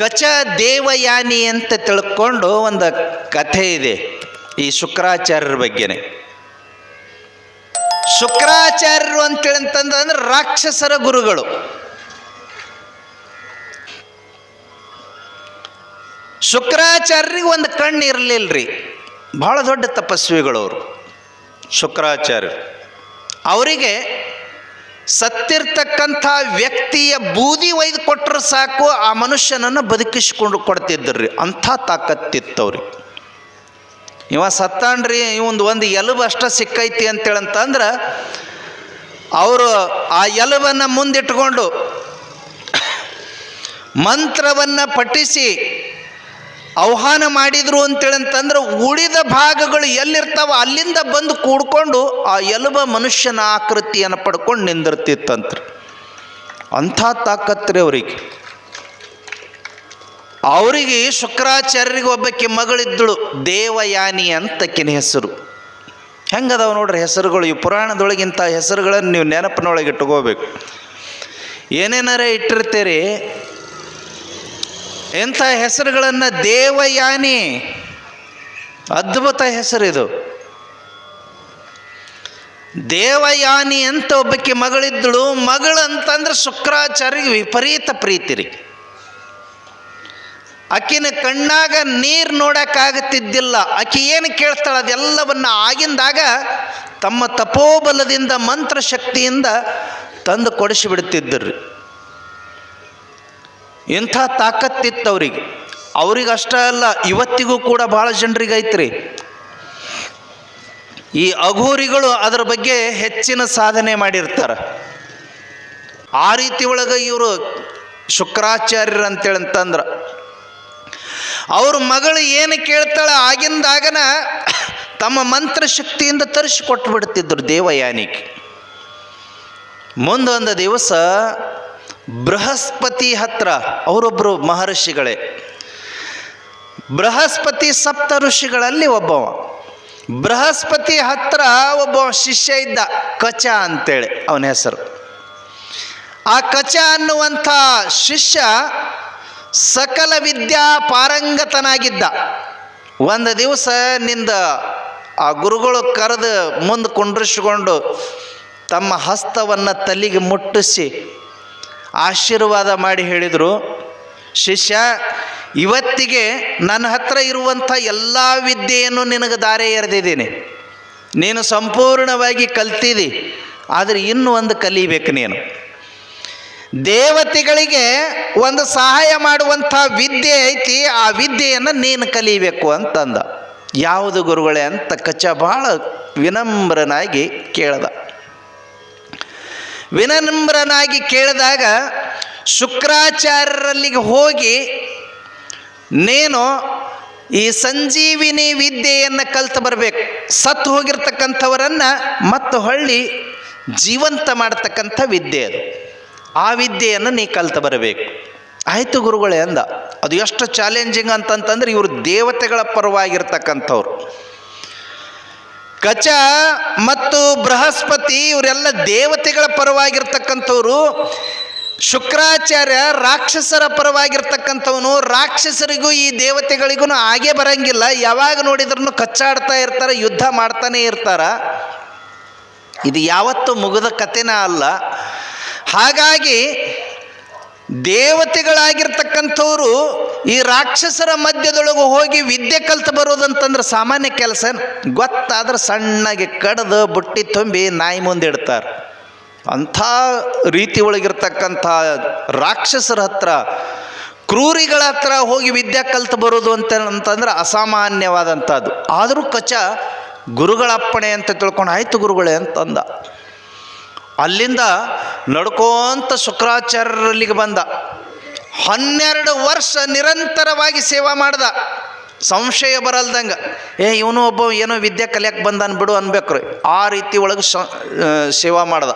ಕಚ ದೇವಯಾನಿ ಅಂತ ತಿಳ್ಕೊಂಡು ಒಂದು ಕಥೆ ಇದೆ ಈ ಶುಕ್ರಾಚಾರ್ಯರ ಬಗ್ಗೆನೆ. ಶುಕ್ರಾಚಾರ್ಯರು ಅಂತೇಳಂತಂದ್ರೆ ರಾಕ್ಷಸರ ಗುರುಗಳು. ಶುಕ್ರಾಚಾರ್ಯರಿಗೆ ಒಂದು ಕಣ್ಣು ಇರಲಿಲ್ಲರಿ. ಬಹಳ ದೊಡ್ಡ ತಪಸ್ವಿಗಳವರು ಶುಕ್ರಾಚಾರ್ಯರು. ಅವರಿಗೆ ಸತ್ತಿರ್ತಕ್ಕಂಥ ವ್ಯಕ್ತಿಯ ಬೂದಿ ಒಯ್ದು ಕೊಟ್ಟರು ಸಾಕು, ಆ ಮನುಷ್ಯನನ್ನು ಬದುಕಿಸ್ಕೊಂಡು ಕೊಡ್ತಿದ್ದರು. ಅಂಥ ತಾಕತ್ತಿತ್ತವ್ರಿಗೆ. ಇವ ಸತ್ತಾನ್ರಿ, ಒಂದು ಎಲುಬು ಅಷ್ಟ ಸಿಕ್ಕೈತಿ ಅಂತೇಳಂತಂದ್ರೆ ಅವರು ಆ ಎಲುಬನ್ನು ಮುಂದಿಟ್ಕೊಂಡು ಮಂತ್ರವನ್ನು ಪಠಿಸಿ ಆಹ್ವಾನ ಮಾಡಿದರು ಅಂತೇಳಂತಂದ್ರೆ ಉಳಿದ ಭಾಗಗಳು ಎಲ್ಲಿರ್ತಾವ ಅಲ್ಲಿಂದ ಬಂದು ಕೂಡ್ಕೊಂಡು ಆ ಎಲುಬ ಮನುಷ್ಯನ ಆಕೃತಿಯನ್ನು ಪಡ್ಕೊಂಡು ನಿಂದಿರ್ತಿತ್ತಂತ್ರಿ. ಅಂಥ ತಾಕತ್ರಿ ಅವರಿಗೆ. ಅವರಿಗೆ ಶುಕ್ರಾಚಾರ್ಯರಿಗೆ ಒಬ್ಬಕ್ಕೆ ಮಗಳಿದ್ದಳು, ದೇವಯಾನಿ ಅಂತಕ್ಕಿನ ಹೆಸರು. ಹೆಂಗದಾವ ನೋಡ್ರಿ ಹೆಸರುಗಳು. ಈ ಪುರಾಣದೊಳಗಿಂಥ ಹೆಸರುಗಳನ್ನು ನೀವು ನೆನಪಿನೊಳಗೆ ಇಟ್ಕೋಬೇಕು. ಏನೇನಾರ ಇಟ್ಟಿರ್ತೀರಿ ಎಂಥ ಹೆಸರುಗಳನ್ನು. ದೇವಯಾನಿ ಅದ್ಭುತ ಹೆಸರಿದು. ದೇವಯಾನಿ ಅಂತ ಒಬ್ಬಕ್ಕೆ ಮಗಳಿದ್ದಳು. ಮಗಳು ಅಂತಂದ್ರೆ ಶುಕ್ರಾಚಾರ್ಯರಿಗೆ ವಿಪರೀತ ಪ್ರೀತಿ ರೀ. ಆಕಿನ ಕಣ್ಣಾಗ ನೀರು ನೋಡೋಕ್ಕಾಗುತ್ತಿದ್ದಿಲ್ಲ. ಆಕೆ ಏನು ಕೇಳ್ತಾಳೆ ಅದೆಲ್ಲವನ್ನು ಆಗಿಂದಾಗ ತಮ್ಮ ತಪೋಬಲದಿಂದ ಮಂತ್ರಶಕ್ತಿಯಿಂದ ತಂದು ಕೊಡಿಸಿಬಿಡ್ತಿದ್ದರು. ಇಂಥ ತಾಕತ್ತಿತ್ತು ಅವ್ರಿಗೆ. ಅವ್ರಿಗಷ್ಟೇ ಅಲ್ಲ, ಇವತ್ತಿಗೂ ಕೂಡ ಭಾಳ ಜನರಿಗೆ ಐತ್ರಿ. ಈ ಅಘೋರಿಗಳು ಅದರ ಬಗ್ಗೆ ಹೆಚ್ಚಿನ ಸಾಧನೆ ಮಾಡಿರ್ತಾರೆ. ಆ ರೀತಿ ಒಳಗೆ ಇವರು ಶುಕ್ರಾಚಾರ್ಯರು ಅಂತೇಳಂತಂದ್ರೆ ಅವ್ರ ಮಗಳು ಏನು ಕೇಳ್ತಾಳೆ ಆಗಿಂದಾಗನ ತಮ್ಮ ಮಂತ್ರಶಕ್ತಿಯಿಂದ ತರಿಸಿ ಕೊಟ್ಟು ಬಿಡ್ತಿದ್ರು ದೇವಯಾನಿಗೆ. ಮುಂದೊಂದು ದಿವಸ ಬೃಹಸ್ಪತಿ ಹತ್ರ, ಅವರೊಬ್ಬರು ಮಹರ್ಷಿಗಳೇ, ಬೃಹಸ್ಪತಿ ಸಪ್ತ ಋಷಿಗಳಲ್ಲಿ ಒಬ್ಬವ. ಬೃಹಸ್ಪತಿ ಹತ್ರ ಒಬ್ಬ ಶಿಷ್ಯ ಇದ್ದ, ಕಚ ಅಂತೇಳಿ ಅವನ ಹೆಸರು. ಆ ಕಚ ಅನ್ನುವಂಥ ಶಿಷ್ಯ ಸಕಲ ವಿದ್ಯಾ ಪಾರಂಗತನಾಗಿದ್ದ. ಒಂದು ದಿವಸ ನಿಂದ ಆ ಗುರುಗಳು ಕರೆದು ಮುಂದೆ ಕುಂಡ್ರಿಸಿಕೊಂಡು ತಮ್ಮ ಹಸ್ತವನ್ನು ತಲೆಗೆ ಮುಟ್ಟಿಸಿ ಆಶೀರ್ವಾದ ಮಾಡಿ ಹೇಳಿದರು, ಶಿಷ್ಯ, ಇವತ್ತಿಗೆ ನನ್ನ ಹತ್ರ ಇರುವಂಥ ಎಲ್ಲ ವಿದ್ಯೆಯನ್ನು ನಿನಗೆ ದಾರೆ ಎರೆದಿದ್ದೀನಿ. ನೀನು ಸಂಪೂರ್ಣವಾಗಿ ಕಲ್ತಿದ್ದಿ, ಆದರೆ ಇನ್ನೂ ಒಂದು ಕಲಿಬೇಕು ನೀನು. ದೇವತೆಗಳಿಗೆ ಒಂದು ಸಹಾಯ ಮಾಡುವಂಥ ವಿದ್ಯೆ ಐತಿ, ಆ ವಿದ್ಯೆಯನ್ನು ನೀನು ಕಲಿಬೇಕು ಅಂತಂದ. ಯಾವುದು ಗುರುಗಳೇ ಅಂತ ಕಚ ಭಾಳ ವಿನಮ್ರನಾಗಿ ಕೇಳ್ದ. ವಿನಮ್ರನಾಗಿ ಕೇಳಿದಾಗ ಶುಕ್ರಾಚಾರ್ಯರಲ್ಲಿಗೆ ಹೋಗಿ ನೀನು ಈ ಸಂಜೀವಿನಿ ವಿದ್ಯೆಯನ್ನು ಕಲ್ತು ಬರಬೇಕು. ಸತ್ತು ಹೋಗಿರ್ತಕ್ಕಂಥವರನ್ನು ಮತ್ತು ಹೊಳ್ಳಿ ಜೀವಂತ ಮಾಡ್ತಕ್ಕಂಥ ವಿದ್ಯೆ ಅದು. ಆ ವಿದ್ಯೆಯನ್ನು ನೀ ಕಲ್ತು ಬರಬೇಕು. ಆಯಿತು ಗುರುಗಳೇ ಅಂದ. ಅದು ಎಷ್ಟು ಚಾಲೆಂಜಿಂಗ್ ಅಂತಂತಂದ್ರೆ ಇವರು ದೇವತೆಗಳ ಪರವಾಗಿರ್ತಕ್ಕಂಥವ್ರು. ಕಚ ಮತ್ತು ಬೃಹಸ್ಪತಿ ಇವರೆಲ್ಲ ದೇವತೆಗಳ ಪರವಾಗಿರ್ತಕ್ಕಂಥವ್ರು. ಶುಕ್ರಾಚಾರ್ಯ ರಾಕ್ಷಸರ ಪರವಾಗಿರ್ತಕ್ಕಂಥವನು. ರಾಕ್ಷಸರಿಗೂ ಈ ದೇವತೆಗಳಿಗೂ ಹಾಗೇ ಬರಂಗಿಲ್ಲ. ಯಾವಾಗ ನೋಡಿದ್ರೂ ಕಚ್ಚಾಡ್ತಾ ಇರ್ತಾರೆ, ಯುದ್ಧ ಮಾಡ್ತಾನೆ ಇರ್ತಾರ. ಇದು ಯಾವತ್ತೂ ಮುಗಿದ ಕಥೆನ ಅಲ್ಲ. ಹಾಗಾಗಿ ದೇವತೆಗಳಾಗಿರ್ತಕ್ಕಂಥವ್ರು ಈ ರಾಕ್ಷಸರ ಮಧ್ಯದೊಳಗೆ ಹೋಗಿ ವಿದ್ಯೆ ಕಲ್ತು ಬರೋದಂತಂದ್ರೆ ಸಾಮಾನ್ಯ ಕೆಲಸ ಗೊತ್ತಾದ್ರೆ ಸಣ್ಣಗೆ ಕಡ್ದು ಬುಟ್ಟಿ ತುಂಬಿ ನಾಯಿ ಮುಂದೆ ಇಡ್ತಾರೆ. ಅಂಥ ರೀತಿ ಒಳಗಿರ್ತಕ್ಕಂಥ ರಾಕ್ಷಸರ ಹತ್ರ, ಕ್ರೂರಿಗಳ ಹತ್ರ ಹೋಗಿ ವಿದ್ಯೆ ಕಲ್ತು ಬರೋದು ಅಂತಂದ್ರೆ ಅಸಾಮಾನ್ಯವಾದಂಥದ್ದು. ಆದರೂ ಕಚ ಗುರುಗಳಪ್ಪಣೆ ಅಂತ ತಿಳ್ಕೊಂಡು ಆಯಿತು ಗುರುಗಳೇ ಅಂತಂದ. ಅಲ್ಲಿಂದ ನಡ್ಕೋಂತ ಶುಕ್ರಾಚಾರ್ಯರಲ್ಲಿಗೆ ಬಂದ. 12 ವರ್ಷ ನಿರಂತರವಾಗಿ ಸೇವಾ ಮಾಡ್ದ. ಸಂಶಯ ಬರಲ್ದಂಗೆ ಇವನು ಒಬ್ಬ ಏನೋ ವಿದ್ಯೆ ಕಲಿಯಕ್ಕೆ ಬಂದಾನ ಬಿಡು ಅನ್ಬೇಕ್ರಿ. ಆ ರೀತಿ ಒಳಗೆ ಸೇವಾ ಮಾಡ್ದ.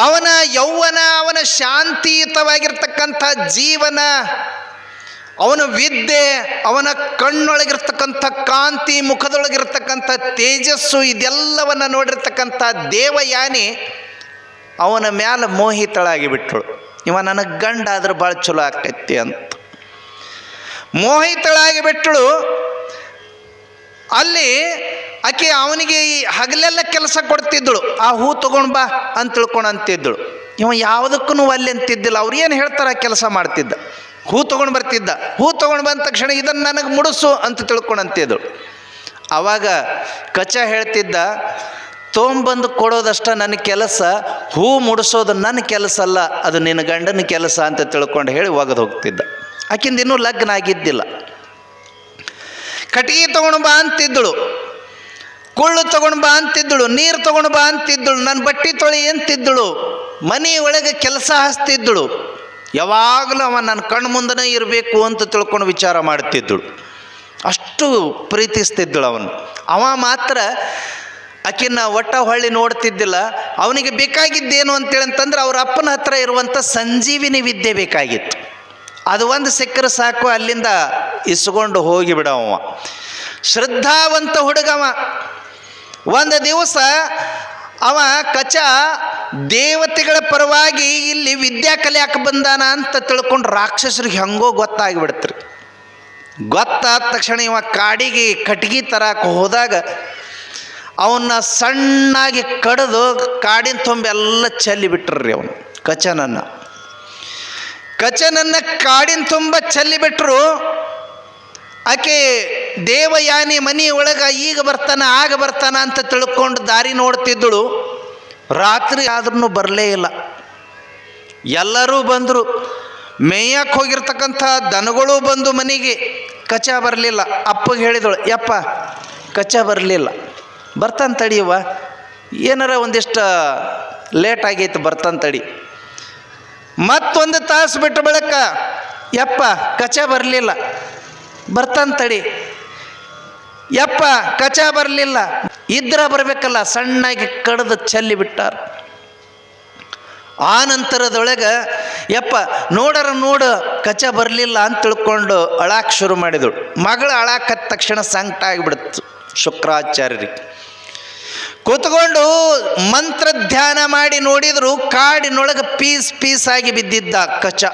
ಅವನ ಯೌವನ, ಅವನ ಶಾಂತಿಯುತವಾಗಿರ್ತಕ್ಕಂಥ ಜೀವನ, ಅವನ ವಿದ್ಯೆ, ಅವನ ಕಣ್ಣೊಳಗಿರ್ತಕ್ಕಂಥ ಕಾಂತಿ, ಮುಖದೊಳಗಿರ್ತಕ್ಕಂಥ ತೇಜಸ್ಸು, ಇದೆಲ್ಲವನ್ನು ನೋಡಿರ್ತಕ್ಕಂಥ ದೇವಯಾನಿ ಅವನ ಮ್ಯಾಲ ಮೋಹಿತಳಾಗಿ ಬಿಟ್ಟಳು. ಇವ ನನಗೆ ಗಂಡ ಆದ್ರೆ ಭಾಳ ಚಲೋ ಆಗ್ತೈತಿ ಅಂತ ಮೋಹಿತಳಾಗಿ ಬಿಟ್ಟಳು. ಅಲ್ಲಿ ಆಕೆ ಅವನಿಗೆ ಹಗಲೆಲ್ಲ ಕೆಲಸ ಕೊಡ್ತಿದ್ದಳು. ಆ ಹೂ ತೊಗೊಂಡು ಬಾ ಅಂತ ತಿಳ್ಕೊಂಡು ಅಂತಿದ್ದಳು. ಇವ ಯಾವುದಕ್ಕೂ ಅಲ್ಲಿ ಅಂತಿದ್ದಿಲ್ಲ. ಅವ್ರು ಏನು ಹೇಳ್ತಾರೆ ಕೆಲಸ ಮಾಡ್ತಿದ್ದ. ಹೂ ತೊಗೊಂಡು ಬರ್ತಿದ್ದ. ಹೂ ತೊಗೊಂಡು ಬಂದ ತಕ್ಷಣ ಇದನ್ನು ನನಗೆ ಮುಡಿಸು ಅಂತ ತಿಳ್ಕೊಂಡು ಅಂತಿದ್ದಳು. ಆವಾಗ ಕಚ ಹೇಳ್ತಿದ್ದ, ತೊಗೊಂಬಂದು ಕೊಡೋದಷ್ಟ ನನ್ನ ಕೆಲಸ, ಹೂ ಮುಡಿಸೋದು ನನ್ನ ಕೆಲಸ ಅಲ್ಲ, ಅದು ನಿನ್ನ ಗಂಡನ ಕೆಲಸ ಅಂತ ತಿಳ್ಕೊಂಡು ಹೇಳಿ ಒಗೆದು ಹೋಗ್ತಿದ್ದ. ಆಕಿಂದ ಇನ್ನೂ ಲಗ್ನ ಆಗಿದ್ದಿಲ್ಲ. ಕಟ್ಟಿಗೆ ತೊಗೊಂಡು ಬಾ ಅಂತಿದ್ದಳು, ಕುಳ್ಳು ತೊಗೊಂಡು ಬಾ ಅಂತಿದ್ದಳು, ನೀರು ತೊಗೊಂಡು ಬಾ ಅಂತಿದ್ದಳು, ನನ್ನ ಬಟ್ಟೆ ತೊಳಿ ಅಂತಿದ್ದಳು, ಮನೆ ಒಳಗೆ ಕೆಲಸ ಹಚ್ತಿದ್ದಳು. ಯಾವಾಗಲೂ ಅವ ನನ್ನ ಕಣ್ಣು ಮುಂದನೇ ಇರಬೇಕು ಅಂತ ತಿಳ್ಕೊಂಡು ವಿಚಾರ ಮಾಡ್ತಿದ್ದಳು. ಅಷ್ಟು ಪ್ರೀತಿಸ್ತಿದ್ದಳು ಅವನು. ಅವ ಮಾತ್ರ ಆಕಿನ್ನ ಒಟ್ಟ ಹೊಳ್ಳಿ ನೋಡ್ತಿದ್ದಿಲ್ಲ. ಅವನಿಗೆ ಬೇಕಾಗಿದ್ದೇನು ಅಂತೇಳಂತಂದ್ರೆ ಅವ್ರ ಅಪ್ಪನ ಹತ್ರ ಇರುವಂಥ ಸಂಜೀವಿನಿ ವಿದ್ಯೆ ಬೇಕಾಗಿತ್ತು. ಅದು ಒಂದು ಸಿಕ್ಕರೆ ಸಾಕು, ಅಲ್ಲಿಂದ ಇಸ್ಕೊಂಡು ಹೋಗಿಬಿಡವ. ಶ್ರದ್ಧಾವಂತ ಹುಡುಗವ. ಒಂದು ದಿವಸ ಅವ ಕಚ ದೇವತೆಗಳ ಪರವಾಗಿ ಇಲ್ಲಿ ವಿದ್ಯಾ ಕಲಿಯಾಕೆ ಬಂದಾನ ಅಂತ ತಿಳ್ಕೊಂಡು ರಾಕ್ಷಸರಿಗೆ ಹೆಂಗೋ ಗೊತ್ತಾಗಿಬಿಡ್ತ್ರಿ. ಗೊತ್ತಾದ ತಕ್ಷಣ ಇವ ಕಾಡಿಗೆ ಕಟ್ಗೆ ತರಕ್ಕೆ ಹೋದಾಗ ಅವನ್ನ ಸಣ್ಣಾಗಿ ಕಡಿದು ಕಾಡಿನ ತುಂಬ ಎಲ್ಲ ಚೆಲ್ಲಿ ಬಿಟ್ರಿ. ಅವನು ಕಚನನ್ನು ಕಾಡಿನ ತುಂಬ ಚೆಲ್ಲಿ ಬಿಟ್ಟರು. ಆಕೆ ದೇವಯಾನಿ ಮನೆ ಒಳಗೆ ಈಗ ಬರ್ತಾನ ಆಗ ಬರ್ತಾನ ಅಂತ ತಿಳ್ಕೊಂಡು ದಾರಿ ನೋಡ್ತಿದ್ದಳು. ರಾತ್ರಿ ಆದ್ರೂ ಬರಲೇ ಇಲ್ಲ. ಎಲ್ಲರೂ ಬಂದರು. ಮೇಯಕ್ಕೆ ಹೋಗಿರ್ತಕ್ಕಂಥ ದನಗಳು ಬಂದು ಮನೆಗೆ. ಕಚ ಬರಲಿಲ್ಲ. ಅಪ್ಪಗೆ ಹೇಳಿದಳು, ಯಪ್ಪ ಕಚ ಬರಲಿಲ್ಲ, ಬರ್ತಾನೆ ತಡಿಯವ್ವ, ಏನಾರ ಒಂದಿಷ್ಟು ಲೇಟ್ ಆಗೈತೆ, ಬರ್ತಾನೆ ತಡಿ. ಮತ್ತೊಂದು ತಾಸು ಬಿಟ್ಟು ಬಳಕ, ಯಪ್ಪ ಕಚ ಬರಲಿಲ್ಲ, ಬರ್ತಾನೆ ತಡಿ. ಯಪ್ಪ ಕಚ ಬರಲಿಲ್ಲ, ಇದ್ರ ಬರಬೇಕಲ್ಲ, ಸಣ್ಣಾಗಿ ಕಡ್ದು ಚೆಲ್ಲಿ ಬಿಟ್ಟಾರ. ಆ ನಂತರದೊಳಗೆ ಯಪ್ಪ ನೋಡು ಕಚ ಬರಲಿಲ್ಲ ಅಂತ ತಿಳ್ಕೊಂಡು ಅಳಾಕ್ ಶುರು ಮಾಡಿದಳು. ಮಗಳು ಅಳಾಕತ್ತ ತಕ್ಷಣ ಸಂಕಟ ಆಗಿಬಿಡ್ತು ಶುಕ್ರಾಚಾರ್ಯರಿಗೆ. ಕೂತ್ಕೊಂಡು ಮಂತ್ರ ಧ್ಯಾನ ಮಾಡಿ ನೋಡಿದ್ರು, ಕಾಡಿನೊಳಗೆ ಪೀಸ್ ಆಗಿ ಬಿದ್ದಿದ್ದ ಕಚ,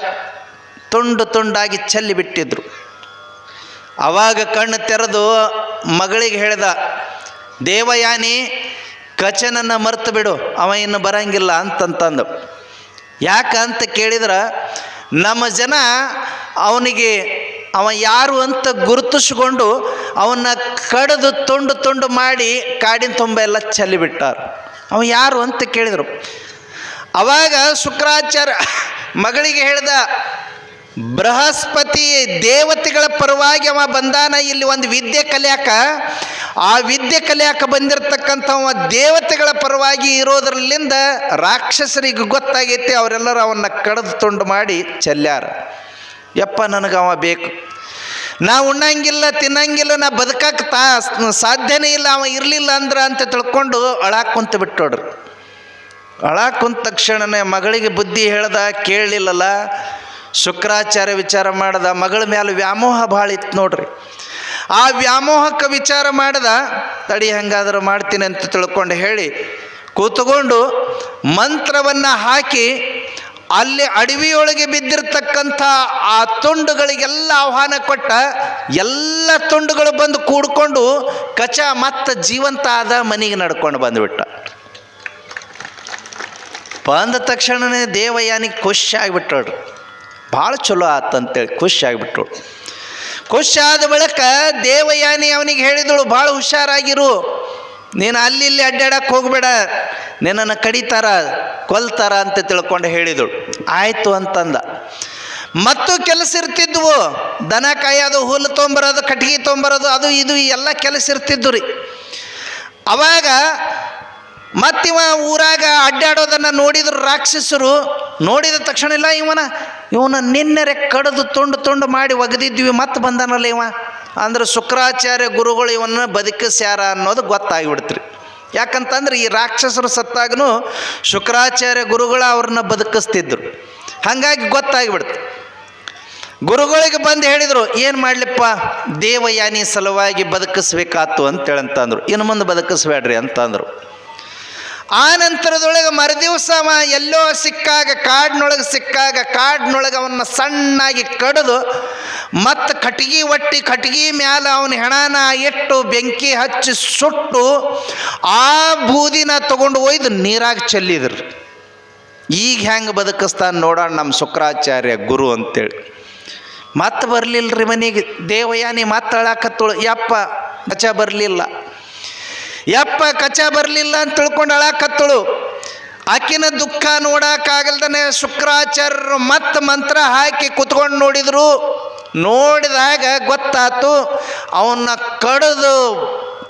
ತುಂಡು ತುಂಡಾಗಿ ಚೆಲ್ಲಿ ಬಿಟ್ಟಿದ್ರು. ಆವಾಗ ಕಣ್ಣು ತೆರೆದು ಮಗಳಿಗೆ ಹೇಳ್ದ, ದೇವಯಾನಿ ಕಚನನ್ನು ಮರ್ತು ಬಿಡು, ಅವ ಇನ್ನು ಬರಂಗಿಲ್ಲ ಅಂತಂತಂದು. ಯಾಕಂತ ಕೇಳಿದ್ರೆ ನಮ್ಮ ಜನ ಅವನಿಗೆ ಅವ ಯಾರು ಅಂತ ಗುರುತಿಸ್ಕೊಂಡು ಅವನ್ನ ಕಡಿದು ತುಂಡು ಮಾಡಿ ಕಾಡಿನ ತುಂಬ ಎಲ್ಲ ಚೆಲ್ಲಿಬಿಟ್ಟಾರು. ಅವ ಯಾರು ಅಂತ ಕೇಳಿದರು. ಆವಾಗ ಶುಕ್ರಾಚಾರ್ಯ ಮಗಳಿಗೆ ಹೇಳ್ದ, ಬೃಹಸ್ಪತಿ ದೇವತೆಗಳ ಪರವಾಗಿ ಅವ ಬಂದಾನ ಇಲ್ಲಿ ಒಂದು ವಿದ್ಯೆ ಕಲಿಯಾಕ. ಆ ವಿದ್ಯೆ ಕಲಿಯಾಕ ಬಂದಿರತಕ್ಕಂಥವ ದೇವತೆಗಳ ಪರವಾಗಿ ಇರೋದ್ರಲ್ಲಿಂದ ರಾಕ್ಷಸರಿಗೆ ಗೊತ್ತಾಗೈತಿ. ಅವರೆಲ್ಲರೂ ಅವನ್ನ ಕಡಿದು ತುಂಡು ಮಾಡಿ ಚೆಲ್ಲಾರ. ಯಪ್ಪ ನನಗೆ ಅವ ಬೇಕು, ನಾ ಉಣ್ಣಂಗಿಲ್ಲ ತಿನ್ನಂಗಿಲ್ಲ, ನಾ ಬದುಕಕ್ಕೆ ಸಾಧ್ಯನೇ ಇಲ್ಲ, ಅವ ಇರಲಿಲ್ಲ ಅಂದ್ರೆ ಅಂತ ತಿಳ್ಕೊಂಡು ಅಳಾಕ್ ಕುಂತು ಬಿಟ್ಟೋಡ್ರಿ. ಅಳಾಕ್ ಕುಂತ ತಕ್ಷಣನೇ ಮಗಳಿಗೆ ಬುದ್ಧಿ ಹೇಳ್ದ, ಕೇಳಲಿಲ್ಲಲ್ಲ. ಶುಕ್ರಾಚಾರ್ಯ ವಿಚಾರ ಮಾಡ್ದ, ಮಗಳ ಮೇಲೆ ವ್ಯಾಮೋಹ ಭಾಳ ಇತ್ತು ನೋಡ್ರಿ. ಆ ವ್ಯಾಮೋಹಕ್ಕೆ ವಿಚಾರ ಮಾಡ್ದ, ತಡಿ ಹಂಗಾದ್ರೆ ಮಾಡ್ತೀನಿ ಅಂತ ತಿಳ್ಕೊಂಡು ಹೇಳಿ ಕೂತ್ಕೊಂಡು ಮಂತ್ರವನ್ನು ಹಾಕಿ ಅಲ್ಲಿ ಅಡವಿಯೊಳಗೆ ಬಿದ್ದಿರ್ತಕ್ಕಂಥ ಆ ತುಂಡುಗಳಿಗೆಲ್ಲ ಆಹ್ವಾನ ಕೊಟ್ಟ. ಎಲ್ಲ ತುಂಡುಗಳು ಬಂದು ಕೂಡ್ಕೊಂಡು ಕಚ ಮತ್ತೆ ಜೀವಂತ ಆದ ಮನೆಗೆ ನಡ್ಕೊಂಡು ಬಂದುಬಿಟ್ಟ. ಬಂದ ತಕ್ಷಣವೇ ದೇವಯಾನಿಗೆ ಖುಷಿ ಆಗಿಬಿಟ್ಟೋಳ್ರಿ. ಭಾಳ ಚಲೋ ಆತಂತೇಳಿ ಖುಷಿ ಆಗಿಬಿಟ್ರು. ಖುಷಿ ಆದ ಬಳಿಕ ದೇವಯಾನಿ ಅವನಿಗೆ ಹೇಳಿದಳು, ಭಾಳ ಹುಷಾರಾಗಿರು, ನೀನು ಅಲ್ಲಿ ಇಲ್ಲಿ ಅಡ್ಡಾಡಕ್ಕೆ ಹೋಗಬೇಡ, ನಿನ್ನನ್ನು ಕಡಿತಾರ ಕೊಲ್ತಾರ ಅಂತ ತಿಳ್ಕೊಂಡು ಹೇಳಿದಳು. ಆಯಿತು ಅಂತಂದ. ಮತ್ತು ಕೆಲಸ ಇರ್ತಿದ್ವು, ದನ ಕಾಯೋದು, ಹುಲ್ಲು ತೊಗೊಂಬರೋದು, ಕಟ್ಗೆ ತೊಗೊಂಬರೋದು, ಅದು ಇದು ಎಲ್ಲ ಕೆಲಸ ಇರ್ತಿದ್ದು ರೀ. ಅವಾಗ ಮತ್ತಿವ ಊರಾಗ ಅಡ್ಡಾಡೋದನ್ನು ನೋಡಿದ್ರು ರಾಕ್ಷಸರು. ನೋಡಿದ ತಕ್ಷಣ ಇಲ್ಲ ಇವನ ನಿನ್ನೆರೆ ಕಡಿದು ತುಂಡು ಮಾಡಿ ಒಗೆದಿದ್ವಿ, ಮತ್ತೆ ಬಂದಾನಲ್ಲ ಇವ ಅಂದ್ರೆ ಶುಕ್ರಾಚಾರ್ಯ ಗುರುಗಳು ಇವನ್ನ ಬದುಕಿಸ್ಯಾರ ಅನ್ನೋದು ಗೊತ್ತಾಗಿಬಿಡ್ತ್ರಿ. ಯಾಕಂತಂದ್ರೆ ಈ ರಾಕ್ಷಸರು ಸತ್ತಾಗನು ಶುಕ್ರಾಚಾರ್ಯ ಗುರುಗಳು ಅವ್ರನ್ನ ಬದುಕಿಸ್ತಿದ್ರು. ಹಾಗಾಗಿ ಗೊತ್ತಾಗಿಬಿಡ್ತು. ಗುರುಗಳಿಗೆ ಬಂದು ಹೇಳಿದರು, ಏನು ಮಾಡಲಿಪ್ಪ, ದೇವಯಾನಿ ಸಲುವಾಗಿ ಬದುಕಿಸ್ಬೇಕಾತು ಅಂತೇಳಂತಂದ್ರು. ಇನ್ನು ಮುಂದೆ ಬದುಕಿಸ್ಬೇಡ್ರಿ ಅಂತಂದರು. ಆ ನಂತರದೊಳಗೆ ಮರುದಿವಸ ಅವ ಎಲ್ಲೋ ಸಿಕ್ಕಾಗ ಕಾಡಿನೊಳಗೆ ಅವನ್ನ ಸಣ್ಣಾಗಿ ಕಡಿದು ಮತ್ತು ಕಟ್ಟಿಗೆ ಮ್ಯಾಲ ಅವನ ಹೆಣನ ಇಟ್ಟು ಬೆಂಕಿ ಹಚ್ಚಿ ಸುಟ್ಟು ಆ ಬೂದಿನ ತಗೊಂಡು ಒಯ್ದು ನೀರಾಗ ಚೆಲ್ಲಿದ್ರು. ಈಗ ಹೆಂಗೆ ಬದುಕಿಸ್ತಾನೆ ನೋಡೋಣ ನಮ್ಮ ಶುಕ್ರಾಚಾರ್ಯ ಗುರು ಅಂತೇಳಿ. ಮತ್ತೆ ಬರಲಿಲ್ಲರಿ ಮನೆಗೆ. ದೇವಯಾನಿ ಮತ್ತೆ ಅಳಾಕತ್ತಳು, ಯಪ್ಪ ಕಚ ಬರಲಿಲ್ಲ ಅಂತ ತಿಳ್ಕೊಂಡು ಅಳಾಕತ್ತಳು. ಆಕಿನ ದುಃಖ ನೋಡೋಕ್ಕಾಗಲ್ದನೆ ಶುಕ್ರಾಚಾರ್ಯರು ಮತ್ತೆ ಮಂತ್ರ ಹಾಕಿ ಕುತ್ಕೊಂಡು ನೋಡಿದಾಗ ಗೊತ್ತಾತು, ಅವನ್ನ ಕಡಿದು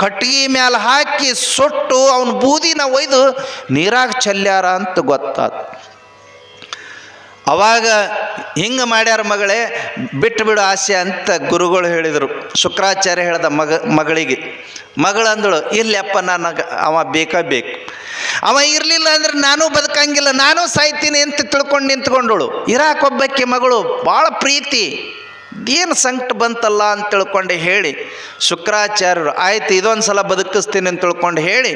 ಕಟ್ಟಿಗೆ ಮ್ಯಾಲ ಹಾಕಿ ಸುಟ್ಟು ಅವನ ಬೂದಿನ ಒಯ್ದು ನೀರಾಗ ಚೆಲ್ಯಾರ ಅಂತ ಗೊತ್ತಾತು. ಅವಾಗ ಹಿಂಗೆ ಮಾಡ್ಯಾರ ಮಗಳೇ, ಬಿಟ್ಟು ಬಿಡು ಆಸೆ ಅಂತ ಗುರುಗಳು ಹೇಳಿದರು. ಶುಕ್ರಾಚಾರ್ಯ ಹೇಳ್ದ ಮಗಳಿಗೆ. ಮಗಳಂದಳು, ಇರ್ಲಿಯಪ್ಪ ನನಗೆ ಅವ ಬೇಕು, ಅವ ಇರಲಿಲ್ಲ ಅಂದ್ರೆ ನಾನು ಬದುಕಂಗಿಲ್ಲ, ನಾನು ಸಾಯ್ತೀನಿ ಅಂತ ತಿಳ್ಕೊಂಡು ನಿಂತ್ಕೊಂಡಳು. ಇರಾಕೊಬ್ಬಕ್ಕೆ ಮಗಳು ಭಾಳ ಪ್ರೀತಿ, ಏನು ಸಂಕಟ ಬಂತಲ್ಲ ಅಂತ ತಿಳ್ಕೊಂಡು ಹೇಳಿ ಶುಕ್ರಾಚಾರ್ಯರು ಆಯ್ತು ಇದೊಂದು ಸಲ ಬದುಕಿಸ್ತೀನಿ ಅಂತ ತಿಳ್ಕೊಂಡು ಹೇಳಿ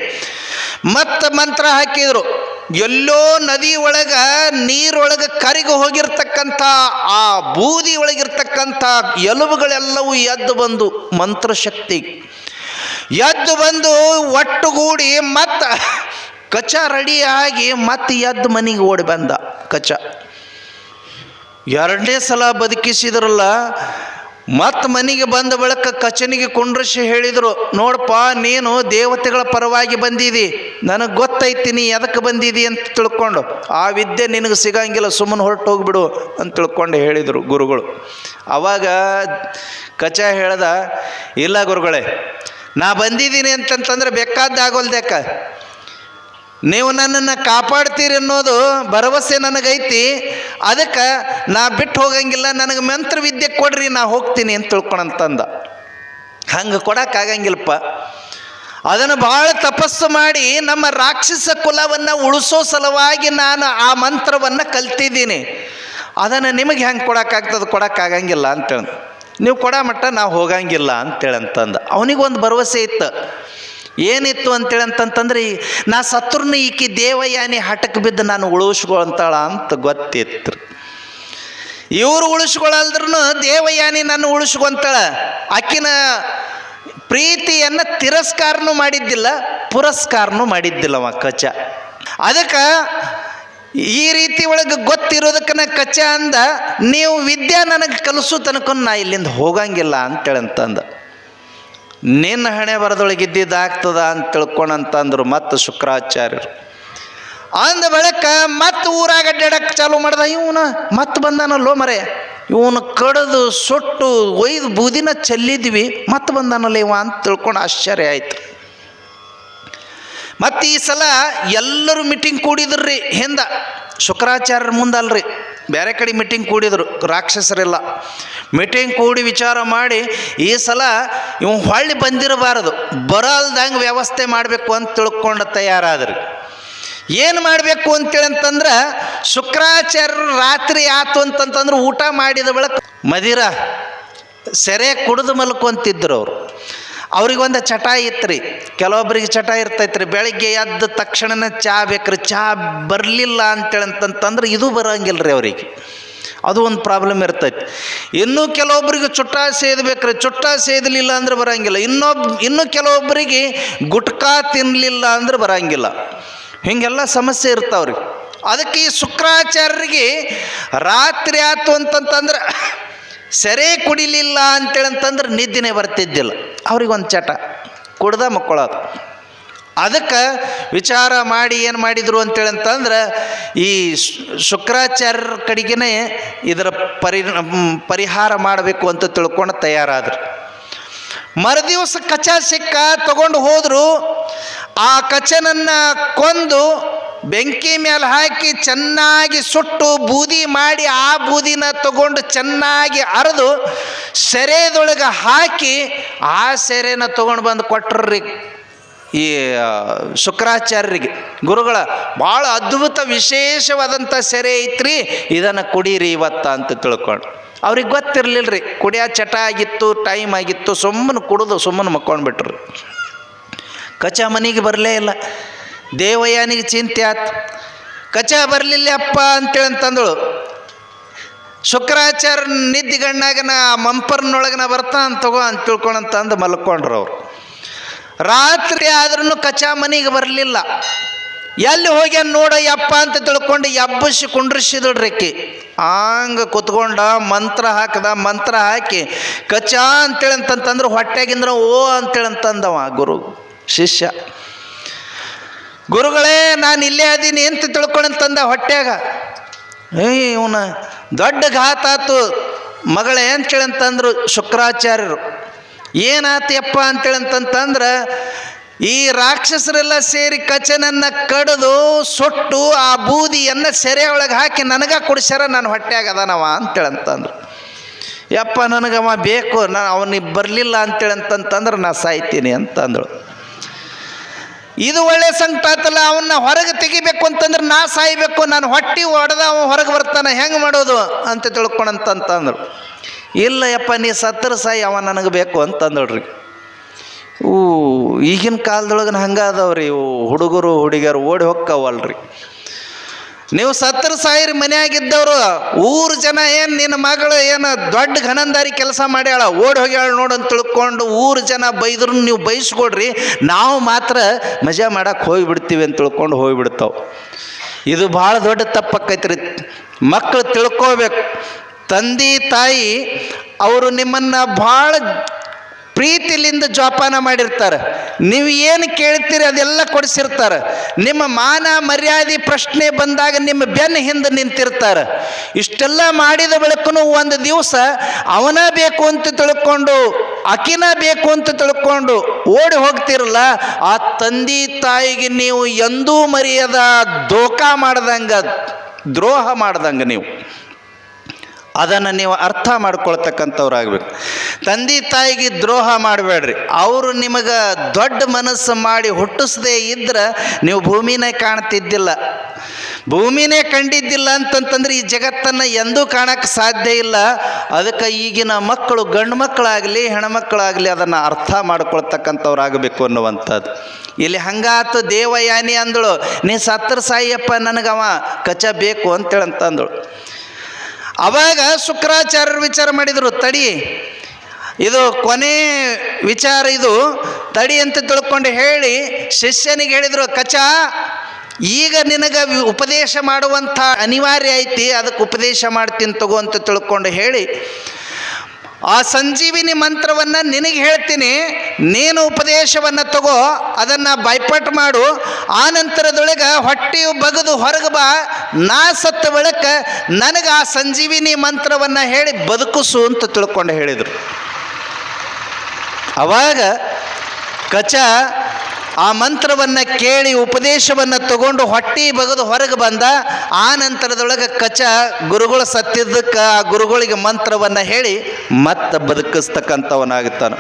ಮತ್ತೆ ಮಂತ್ರ ಹಾಕಿದರು. ಎಲ್ಲೋ ನದಿ ಒಳಗೆ ನೀರೊಳಗೆ ಕರಿದು ಹೋಗಿರ್ತಕ್ಕಂಥ ಆ ಬೂದಿ ಒಳಗಿರ್ತಕ್ಕಂಥ ಎಲುಬುಗಳೆಲ್ಲವೂ ಎದ್ದು ಬಂದು ಮಂತ್ರಶಕ್ತಿ ಎದ್ದು ಬಂದು ಒಟ್ಟುಗೂಡಿ ಮತ್ತೆ ಕಚ ರೆಡಿಯಾಗಿ ಮತ್ತೆ ಎದ್ದು ಮನೆಗೆ ಓಡಿ ಬಂದ ಕಚ. ಎರಡನೇ ಸಲ ಬದುಕಿಸಿದ್ರಲ್ಲ. ಮತ್ತು ಮನೆಗೆ ಬಂದ ಬಳಿಕ ಕಚನಿಗೆ ಕುಂಡ್ರಿಸಿ ಹೇಳಿದರು, ನೋಡಪ್ಪ ನೀನು ದೇವತೆಗಳ ಪರವಾಗಿ ಬಂದಿದ್ದಿ, ನನಗೆ ಗೊತ್ತೈತಿ ನೀ ಎದಕ್ಕೆ ಬಂದಿದ್ದಿ ಅಂತ ತಿಳ್ಕೊಂಡು, ಆ ವಿದ್ಯೆ ನಿನಗೆ ಸಿಗಂಗಿಲ್ಲ, ಸುಮ್ಮನೆ ಹೊರಟು ಹೋಗ್ಬಿಡು ಅಂತ ತಿಳ್ಕೊಂಡು ಹೇಳಿದರು ಗುರುಗಳು. ಆವಾಗ ಕಚ ಹೇಳ್ದ, ಇಲ್ಲ ಗುರುಗಳೇ, ನಾ ಬಂದಿದ್ದೀನಿ ಅಂತಂತಂದ್ರೆ ಬೇಕಾದ್ದಾಗೋಲ್ದ್ಯಾಕ, ನೀವು ನನ್ನನ್ನು ಕಾಪಾಡ್ತೀರಿ ಅನ್ನೋದು ಭರವಸೆ ನನಗೈತಿ, ಅದಕ್ಕೆ ನಾ ಬಿಟ್ಟು ಹೋಗಂಗಿಲ್ಲ, ನನಗೆ ಮಂತ್ರ ವಿದ್ಯೆ ಕೊಡ್ರಿ, ನಾ ಹೋಗ್ತೀನಿ ಅಂತ ತಿಳ್ಕೊಳಂತಂದ. ಹಂಗೆ ಕೊಡೋಕ್ಕಾಗಂಗಿಲ್ಲಪ್ಪ, ಅದನ್ನು ಭಾಳ ತಪಸ್ಸು ಮಾಡಿ ನಮ್ಮ ರಾಕ್ಷಸ ಕುಲವನ್ನು ಉಳಿಸೋ ಸಲುವಾಗಿ ನಾನು ಆ ಮಂತ್ರವನ್ನು ಕಲ್ತಿದ್ದೀನಿ, ಅದನ್ನು ನಿಮಗೆ ಹೆಂಗೆ ಕೊಡೋಕ್ಕಾಗಂಗಿಲ್ಲ ಅಂತೇಳಿ, ನೀವು ಕೊಡೋ ಮಟ್ಟ ನಾವು ಹೋಗಂಗಿಲ್ಲ ಅಂತೇಳಂತಂದ. ಅವನಿಗೊಂದು ಭರವಸೆ ಇತ್ತು. ಏನಿತ್ತು ಅಂತೇಳಂತಂದ್ರೆ, ನಾ ಸತ್ರುನ ಈಕಿ ದೇವಯಾನಿ ಹಠಕ್ಕೆ ಬಿದ್ದು ನಾನು ಉಳಿಸ್ಕೊಳ್ತಾಳ ಅಂತ ಗೊತ್ತಿತ್ತು. ಇವರು ಉಳಿಸ್ಕೊಳಲ್ದ್ರೂ ದೇವಯಾನಿ ನಾನು ಉಳಿಸ್ಕೊಂತಾಳ. ಆಕಿನ ಪ್ರೀತಿಯನ್ನು ತಿರಸ್ಕಾರನೂ ಮಾಡಿದ್ದಿಲ್ಲ, ಪುರಸ್ಕಾರನೂ ಮಾಡಿದ್ದಿಲ್ಲವ ಕಚ. ಅದಕ್ಕೆ ಈ ರೀತಿ ಒಳಗೆ ಗೊತ್ತಿರೋದಕ್ಕನ ಕಚ ಅಂದ, ನೀವು ವಿದ್ಯೆ ನನಗೆ ಕಲಿಸೋ ತನಕ ನಾ ಇಲ್ಲಿಂದ ಹೋಗಂಗಿಲ್ಲ ಅಂತೇಳಂತಂದ. ನಿನ್ನ ಹಣೆ ಬರದೊಳಗಿದ್ದಿದ್ದಾಗ್ತದ ಅಂತ ತಿಳ್ಕೊಂಡಂತಂದ್ರು ಮತ್ತು ಶುಕ್ರಾಚಾರ್ಯರು. ಅಂದ ಬಳಿಕ ಮತ್ತೆ ಊರಾಗ ಅಡ್ಡಾಡಕ್ಕೆ ಚಾಲು ಮಾಡ್ದ. ಇವನು ಮತ್ತೆ ಬಂದಾನಲ್ಲೋ ಮರೆ, ಇವನು ಕಡಿದು ಸುಟ್ಟು ಒಯ್ದು ಬೂದಿನ ಚೆಲ್ಲಿದ್ವಿ, ಮತ್ತೆ ಬಂದಾನಲ್ಲ ಇವ ಅಂತ ತಿಳ್ಕೊಂಡು ಆಶ್ಚರ್ಯ ಆಯ್ತು. ಮತ್ತು ಈ ಸಲ ಎಲ್ಲರೂ ಮೀಟಿಂಗ್ ಕೂಡಿದ್ರಿ ಹಿಂದ, ಶುಕ್ರಾಚಾರ್ಯರ ಮುಂದಲ್ರಿ, ಬೇರೆ ಕಡೆ ಮೀಟಿಂಗ್ ಕೂಡಿದ್ರು ರಾಕ್ಷಸರೆಲ್ಲ. ಮೀಟಿಂಗ್ ಕೂಡಿ ವಿಚಾರ ಮಾಡಿ ಈ ಸಲ ಇವ ಹೊಳ್ಳಿ ಬಂದಿರಬಾರದು, ಬರಲ್ದಂಗೆ ವ್ಯವಸ್ಥೆ ಮಾಡಬೇಕು ಅಂತ ತಿಳ್ಕೊಂಡು ತಯಾರಾದ್ರಿ. ಏನು ಮಾಡಬೇಕು ಅಂತೇಳಂತಂದ್ರೆ, ಶುಕ್ರಾಚಾರ್ಯರು ರಾತ್ರಿ ಆತು ಅಂತಂತಂದ್ರೆ ಊಟ ಮಾಡಿದ ಬಳಿಕ ಮದಿರ ಸೆರೆ ಕುಡಿದು ಮಲ್ಕೊಂತಿದ್ರು ಅವರು. ಅವ್ರಿಗೊಂದು ಚಟ ಇತ್ತು ರೀ, ಕೆಲವೊಬ್ಬರಿಗೆ ಚಟ ಇರ್ತೈತ್ರಿ, ಬೆಳಗ್ಗೆ ಎದ್ದ ತಕ್ಷಣನೇ ಚಹಾ ಬೇಕ್ರಿ, ಚಹಾ ಬರಲಿಲ್ಲ ಅಂತೇಳಂತಂದ್ರೆ ಇದು ಬರೋಂಗಿಲ್ಲ ರೀ ಅವರಿಗೆ, ಅದು ಒಂದು ಪ್ರಾಬ್ಲಮ್ ಇರ್ತೈತಿ. ಇನ್ನೂ ಕೆಲವೊಬ್ಬರಿಗೆ ಚುಟ್ಟ ಸೇದಬೇಕ್ರಿ, ಚುಟ್ಟ ಸೇದಲಿಲ್ಲ ಅಂದ್ರೆ ಬರೋಂಗಿಲ್ಲ. ಇನ್ನೂ ಕೆಲವೊಬ್ಬರಿಗೆ ಗುಟ್ಕಾ ತಿನ್ನಲಿಲ್ಲ ಅಂದ್ರೆ ಬರೋಂಗಿಲ್ಲ. ಹೀಗೆಲ್ಲ ಸಮಸ್ಯೆ ಇರ್ತಾವ್ರಿ. ಅದಕ್ಕೆ ಈ ಶುಕ್ರಾಚಾರ್ಯರಿಗೆ ರಾತ್ರಿ ಆಯ್ತು ಅಂತಂತಂದ್ರೆ ಸೆರೆ ಕುಡಿಲಿಲ್ಲ ಅಂತೇಳಂತಂದ್ರೆ ನಿದ್ದೆನೇ ಬರ್ತಿದ್ದಿಲ್ಲ. ಅವ್ರಿಗೊಂದು ಚಟ, ಕುಡ್ದ ಮಕ್ಕಳದು. ಅದಕ್ಕೆ ವಿಚಾರ ಮಾಡಿ ಏನು ಮಾಡಿದರು ಅಂತೇಳಂತಂದ್ರೆ, ಈ ಶುಕ್ರಾಚಾರ್ಯರ ಕಡೆಗೇ ಇದರ ಪರಿಹಾರ ಮಾಡಬೇಕು ಅಂತ ತಿಳ್ಕೊಂಡು ತಯಾರಾದರು. ಮರುದಿವಸ ಕಚ ಸಿಕ್ಕ ತಗೊಂಡು ಹೋದರು. ಆ ಕಚನನ್ನು ಕೊಂದು ಬೆಂಕಿ ಮೇಲೆ ಹಾಕಿ ಚೆನ್ನಾಗಿ ಸುಟ್ಟು ಬೂದಿ ಮಾಡಿ ಆ ಬೂದಿನ ತಗೊಂಡು ಚೆನ್ನಾಗಿ ಅರೆದು ಸೆರೆದೊಳಗೆ ಹಾಕಿ ಆ ಸೆರೆನ ತೊಗೊಂಡು ಬಂದು ಕೊಟ್ರಿ ಈ ಶುಕ್ರಾಚಾರ್ಯರಿಗೆ. ಗುರುಗಳ ಭಾಳ ಅದ್ಭುತ ವಿಶೇಷವಾದಂಥ ಸೆರೆ ಐತ್ರಿ, ಇದನ್ನು ಕುಡೀರಿ ಇವತ್ತ ಅಂತ ತಿಳ್ಕೊಂಡು. ಅವ್ರಿಗೆ ಗೊತ್ತಿರಲಿಲ್ಲ ರೀ, ಕುಡಿಯೋ ಚಟ ಆಗಿತ್ತು, ಟೈಮ್ ಆಗಿತ್ತು, ಸುಮ್ಮನೆ ಕುಡಿದು ಸುಮ್ಮನೆ ಮಕ್ಕೊಂಡ್ಬಿಟ್ರು. ಕಚ ಮನೆಗೆ ಬರಲೇ ಇಲ್ಲ. ದೇವಯಾನಿಗೆ ಚಿಂತೆ ಆಯ್ತು. ಕಚ ಬರಲಿಲ್ಲ ಅಪ್ಪ ಅಂತೇಳಂತಂದಳು. ಶುಕ್ರಾಚಾರ್ಯ ನಿದ್ದಿಗಣ್ಣಾಗನ ಮಂಪರ್ನೊಳಗನ ಬರ್ತಾನ ತಗೋ ಅಂತ ತಿಳ್ಕೊಳಂತಂದು ಮಲ್ಕೊಂಡ್ರು ಅವರು. ರಾತ್ರಿ ಆದ್ರೂ ಕಚ ಮನೆಗೆ ಬರಲಿಲ್ಲ. ಎಲ್ಲಿ ಹೋಗ್ಯಾನ ನೋಡ ಯಪ್ಪ ಅಂತ ತಿಳ್ಕೊಂಡು ಎಬ್ಬಸಿ ಕುಂಡ್ರಿಸಿದಳ್ರಿಕ್ಕಿ. ಹಂಗೆ ಕುತ್ಕೊಂಡ ಮಂತ್ರ ಹಾಕಿ ಕಚ ಅಂತೇಳಂತಂದ್ರೆ ಹೊಟ್ಟೆಗಿಂದ್ರ ಓ ಅಂತೇಳಂತಂದವ ಗುರು ಶಿಷ್ಯ. ಗುರುಗಳೇ ನಾನು ಇಲ್ಲೇ ಅದೀನಿ ಅಂತ ತಿಳ್ಕೊಂಡಂತಂದ ಹೊಟ್ಯಾಗ. ಇವನ ದೊಡ್ಡ ಘಾತ ಆತು ಮಗಳೇ ಅಂತೇಳಂತಂದ್ರು ಶುಕ್ರಾಚಾರ್ಯರು. ಏನಾತಯಪ್ಪ ಅಂತೇಳಂತಂದ್ರೆ ಈ ರಾಕ್ಷಸರೆಲ್ಲ ಸೇರಿ ಕಚನನ್ನು ಕಡಿದು ಸುಟ್ಟು ಆ ಬೂದಿಯನ್ನು ಸೆರೆ ಒಳಗೆ ಹಾಕಿ ನನಗೆ ಕುಡಿಸ್ಯಾರ, ನಾನು ಹೊಟ್ಟೆಯಾಗ ಅದಾನವ ಅಂತೇಳಂತಂದ್ರು. ಯಪ್ಪ ನನಗವ ಬೇಕು, ನಾನು ಅವನಿಗೆ ಬರಲಿಲ್ಲ ಅಂತೇಳಂತಂದ್ರೆ ನಾ ಸಾಯ್ತೀನಿ ಅಂತಂದಳು. ಇದು ಒಳ್ಳೆ ಸಂಕಟ ಆತಲ್ಲ, ಅವನ್ನ ಹೊರಗೆ ತೆಗಿಬೇಕು ಅಂತಂದ್ರೆ ನಾ ಸಾಯ್ಬೇಕು, ನಾನು ಹೊಟ್ಟೆ ಹೊಡೆದ ಅವ ಹೊರಗೆ ಬರ್ತಾನೆ, ಹೆಂಗೆ ಮಾಡೋದು ಅಂತ ತಿಳ್ಕೊಳಂತಂತಂದ್ರು. ಇಲ್ಲ ಯಪ್ಪ ನೀ ಸತ್ತರ ಸಾಯಿ, ಅವ ನನಗೆ ಬೇಕು ಅಂತಂದಳ್ರಿ. ಈಗಿನ ಕಾಲದೊಳಗೆ ಹಂಗೆ ಅದಾವ್ರಿ ಹುಡುಗರು ಹುಡುಗಿಯರು ಓಡಿ ಹೋಗ್ತಾವಲ್ರಿ. ನೀವು ಸತ್ತರ ಸಾಯಿರಿ ಮನೆಯಾಗಿದ್ದವರು, ಊರು ಜನ ಏನು ನಿನ್ನ ಮಗಳು ಏನು ದೊಡ್ಡ ಘನಂದಾರಿ ಕೆಲಸ ಮಾಡ್ಯಾಳ ಓಡಿ ಹೋಗ್ಯಾಳ ನೋಡು ಅಂತ ತಿಳ್ಕೊಂಡು ಊರು ಜನ ಬೈದ್ರು ನೀವು ಬೈಸ್ಕೊಡ್ರಿ, ನಾವು ಮಾತ್ರ ಮಜಾ ಮಾಡಕ್ಕೆ ಹೋಗಿಬಿಡ್ತೀವಿ ಅಂತ ತಿಳ್ಕೊಂಡು ಹೋಗಿಬಿಡ್ತಾವೆ. ಇದು ಭಾಳ ದೊಡ್ಡ ತಪ್ಪಕ್ಕೈತ್ರಿ. ಮಕ್ಕಳು ತಿಳ್ಕೋಬೇಕು, ತಂದೆ ತಾಯಿ ಅವರು ನಿಮ್ಮನ್ನು ಭಾಳ ಪ್ರೀತಿಲಿಂದ ಜೋಪಾನ ಮಾಡಿರ್ತಾರೆ. ನೀವು ಏನು ಕೇಳ್ತೀರಿ ಅದೆಲ್ಲ ಕೊಡಿಸಿರ್ತಾರೆ. ನಿಮ್ಮ ಮಾನ ಮರ್ಯಾದೆ ಪ್ರಶ್ನೆ ಬಂದಾಗ ನಿಮ್ಮ ಬೆನ್ನ ಹಿಂದೆ ನಿಂತಿರ್ತಾರೆ. ಇಷ್ಟೆಲ್ಲ ಮಾಡಿದ ಬಳಿಕೂ ಒಂದು ದಿವಸ ಅವನ ಬೇಕು ಅಂತ ತಿಳ್ಕೊಂಡು ಅಕಿನ ಬೇಕು ಅಂತ ತಿಳ್ಕೊಂಡು ಓಡಿ ಹೋಗ್ತಿರಲ್ಲ, ಆ ತಂದೆ ತಾಯಿಗೆ ನೀವು ಎಂದೂ ಮರೆಯದ ಧೋಕಾ ಮಾಡ್ದಂಗೆ, ದ್ರೋಹ ಮಾಡ್ದಂಗೆ ನೀವು ಅದನ್ನು ನೀವು ಅರ್ಥ ಮಾಡ್ಕೊಳ್ತಕ್ಕಂಥವ್ರಾಗಬೇಕು. ತಂದೆ ತಾಯಿಗೆ ದ್ರೋಹ ಮಾಡಬೇಡ್ರಿ. ಅವರು ನಿಮಗೆ ದೊಡ್ಡ ಮನಸ್ಸು ಮಾಡಿ ಹುಟ್ಟಿಸದೇ ಇದ್ರೆ ನೀವು ಭೂಮಿನೇ ಕಾಣ್ತಿದ್ದಿಲ್ಲ. ಭೂಮಿನೇ ಕಂಡಿದ್ದಿಲ್ಲ ಅಂತಂತಂದ್ರೆ ಈ ಜಗತ್ತನ್ನು ಎಂದೂ ಕಾಣಕ್ಕೆ ಸಾಧ್ಯ ಇಲ್ಲ. ಅದಕ್ಕೆ ಈಗಿನ ಮಕ್ಕಳು, ಗಂಡು ಮಕ್ಕಳಾಗಲಿ ಹೆಣ್ಮಕ್ಕಳಾಗಲಿ ಅದನ್ನು ಅರ್ಥ ಮಾಡ್ಕೊಳ್ತಕ್ಕಂಥವ್ರಾಗಬೇಕು ಅನ್ನುವಂಥದ್ದು. ಇಲ್ಲಿ ಹಂಗಾತು ದೇವಯಾನಿ ಅಂದಳು, ನೀ ಸತ್ತರ ಸಾಯಿಯಪ್ಪ ನನಗವ ಕಚ ಬೇಕು ಅಂತೇಳಂತಂದಳು. ಅವಾಗ ಶುಕ್ರಾಚಾರ್ಯರು ವಿಚಾರ ಮಾಡಿದರು, ತಡಿ ಇದು ಕೊನೆ ವಿಚಾರ, ಇದು ತಡಿ ಅಂತ ತಿಳ್ಕೊಂಡು ಹೇಳಿ ಶಿಷ್ಯನಿಗೆ ಹೇಳಿದರು, ಕಚ ಈಗ ನಿನಗೆ ಉಪದೇಶ ಮಾಡುವಂಥ ಅನಿವಾರ್ಯ ಐತಿ, ಅದಕ್ಕೆ ಉಪದೇಶ ಮಾಡ್ತೀನಿ ತಗೋ ಅಂತ ತಿಳ್ಕೊಂಡು ಹೇಳಿ ಆ ಸಂಜೀವಿನಿ ಮಂತ್ರವನ್ನು ನಿನಗೆ ಹೇಳ್ತೀನಿ, ನೀನು ಉಪದೇಶವನ್ನು ತಗೋ, ಅದನ್ನು ಬೈಪಾಟ್ ಮಾಡು, ಆ ನಂತರದೊಳಗೆ ಹೊಟ್ಟೆಯು ಬಗದು ಹೊರಗೆ ಬಾ, ನಾ ಸತ್ತ ಬಳಿಕ ನನಗೆ ಆ ಸಂಜೀವಿನಿ ಮಂತ್ರವನ್ನು ಹೇಳಿ ಬದುಕಿಸು ಅಂತ ತಿಳ್ಕೊಂಡು ಹೇಳಿದರು. ಅವಾಗ ಕಚ ಆ ಮಂತ್ರವನ್ನು ಕೇಳಿ ಉಪದೇಶವನ್ನು ತಗೊಂಡು ಹೊಟ್ಟೆ ಬಗದು ಹೊರಗೆ ಬಂದ. ಆ ನಂತರದೊಳಗೆ ಕಚ ಗುರುಗಳು ಸತ್ತಿದ್ದಕ್ಕೆ ಆ ಗುರುಗಳಿಗೆ ಮಂತ್ರವನ್ನು ಹೇಳಿ ಮತ್ತೆ ಬದುಕಿಸ್ತಕ್ಕಂಥವನಾಗುತ್ತಾನೆ.